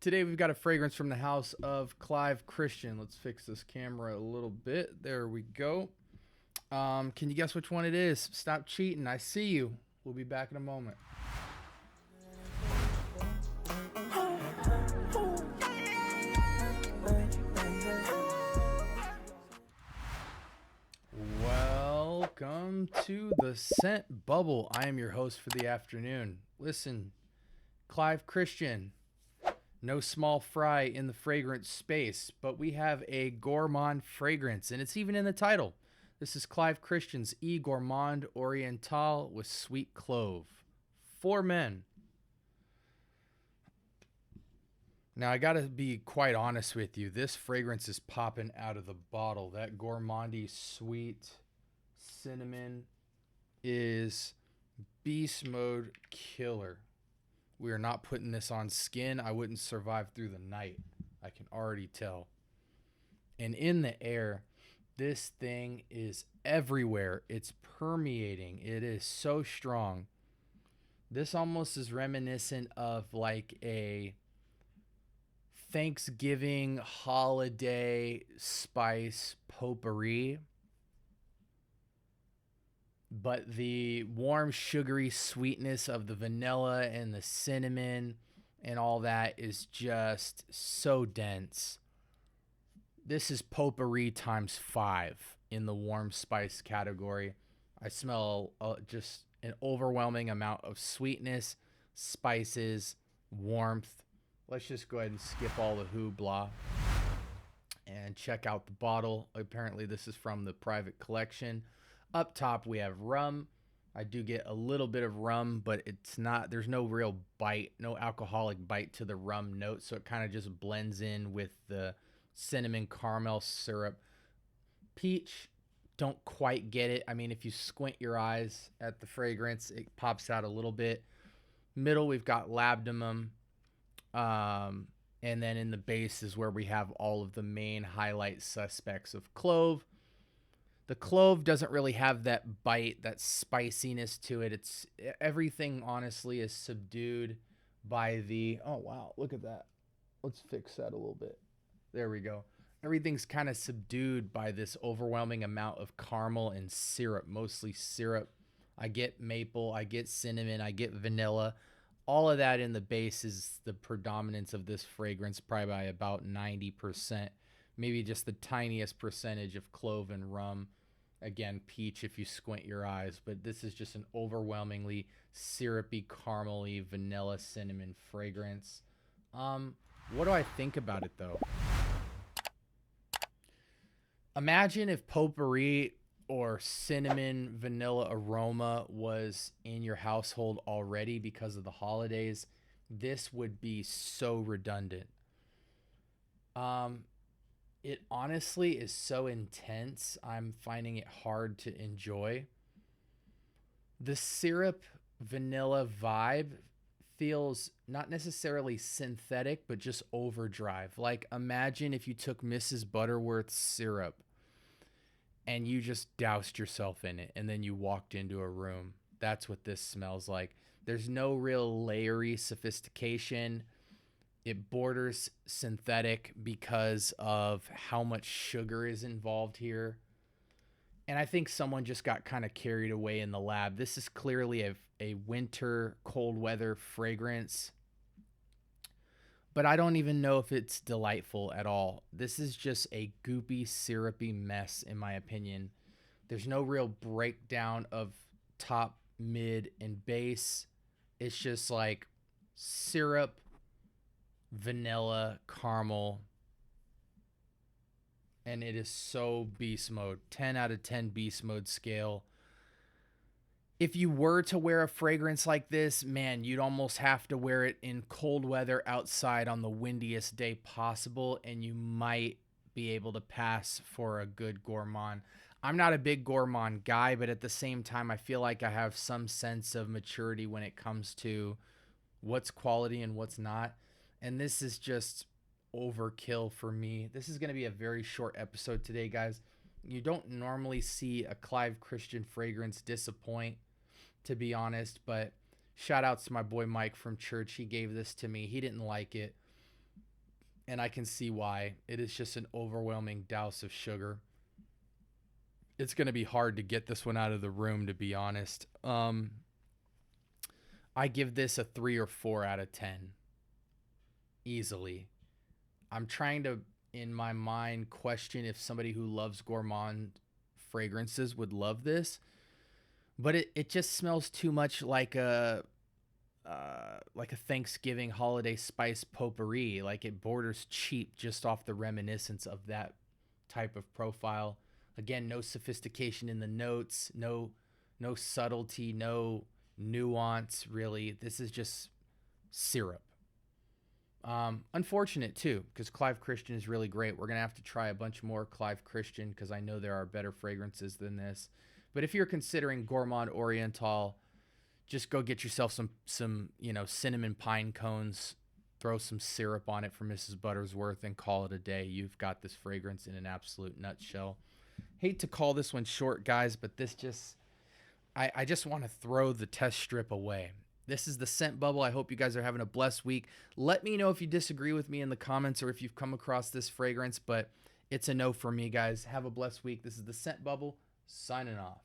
Today we've got a fragrance from the house of Clive Christian. Let's fix this camera a little bit. There we go. Can you guess which one it is? Stop cheating. I see you. We'll be back in a moment. Welcome to the Scent Bubble. I am your host for the afternoon. Listen, Clive Christian. No small fry in the fragrance space, but we have a Gourmand fragrance, and it's even in the title. This is Clive Christian's Gourmand Oriental with sweet clove. For men. Now, I gotta be quite honest with you. This fragrance is popping out of the bottle. That gourmandy sweet cinnamon is beast mode killer. We are not putting this on skin. I wouldn't survive through the night. I can already tell. And in the air, this thing is everywhere. It's permeating. It is so strong. This almost is reminiscent of like a Thanksgiving holiday spice potpourri. But the warm, sugary sweetness of the vanilla and the cinnamon and all that is just so dense. This is potpourri times 5 in the warm spice category. I smell just an overwhelming amount of sweetness, spices, warmth. Let's just go ahead and skip all the hoopla and check out the bottle. Apparently this is from the private collection. Up top, we have rum. I do get a little bit of rum, but it's not, there's no real bite, no alcoholic bite to the rum note. So it kind of just blends in with the cinnamon caramel syrup. Peach, don't quite get it. I mean, if you squint your eyes at the fragrance, it pops out a little bit. Middle, we've got labdanum. And then in the base is where we have all of the main highlight suspects of clove. The clove doesn't really have that bite, that spiciness to it. It's everything honestly is subdued by the, oh wow, look at that. Let's fix that a little bit. There we go. Everything's kind of subdued by this overwhelming amount of caramel and syrup, mostly syrup. I get maple, I get cinnamon, I get vanilla. All of that in the base is the predominance of this fragrance, probably by about 90%. Maybe just the tiniest percentage of clove and rum. Again, peach if you squint your eyes, but this is just an overwhelmingly syrupy, caramely, vanilla, cinnamon fragrance. What do I think about it though? Imagine if potpourri or cinnamon vanilla aroma was in your household already because of the holidays. This would be so redundant. It honestly is so intense, I'm finding it hard to enjoy. The syrup vanilla vibe feels not necessarily synthetic, but just overdrive. Like imagine if you took Mrs. Butterworth's syrup and you just doused yourself in it and then you walked into a room. That's what this smells like. There's no real layery sophistication. It borders synthetic because of how much sugar is involved here. And I think someone just got kind of carried away in the lab. This is clearly a winter cold weather fragrance. But I don't even know if it's delightful at all. This is just a goopy, syrupy mess in my opinion. There's no real breakdown of top, mid, and base. It's just like syrup, vanilla, caramel, and it is so beast mode. 10 out of 10 beast mode scale. If you were to wear a fragrance like this, man, you'd almost have to wear it in cold weather outside on the windiest day possible, and you might be able to pass for a good gourmand. I'm not a big gourmand guy, but at the same time, I feel like I have some sense of maturity when it comes to what's quality and what's not. And this is just overkill for me. This is going to be a very short episode today, guys. You don't normally see a Clive Christian fragrance disappoint, to be honest, but shout outs to my boy Mike from church. He gave this to me. He didn't like it. and I can see why. It is just an overwhelming douse of sugar. It's going to be hard to get this one out of the room, to be honest. I give this a 3 or 4 out of 10. Easily. I'm trying to, in my mind, question if somebody who loves Gourmand fragrances would love this. But it just smells too much like a Thanksgiving holiday spice potpourri. Like, it borders cheap just off the reminiscence of that type of profile. Again, no sophistication in the notes, no subtlety, no nuance, really. This is just syrup. Unfortunate too, because Clive Christian is really great. We're gonna have to try a bunch more Clive Christian because I know there are better fragrances than this. But if you're considering Gourmand Oriental, just go get yourself some cinnamon pine cones, throw some syrup on it for Mrs. Buttersworth, and call it a day. You've got this fragrance in an absolute nutshell. Hate to call this one short, guys, but this just, I just want to throw the test strip away. This is the scent bubble. I hope you guys are having a blessed week. Let me know if you disagree with me in the comments or if you've come across this fragrance, but it's a no for me, guys. Have a blessed week. This is the scent bubble, signing off.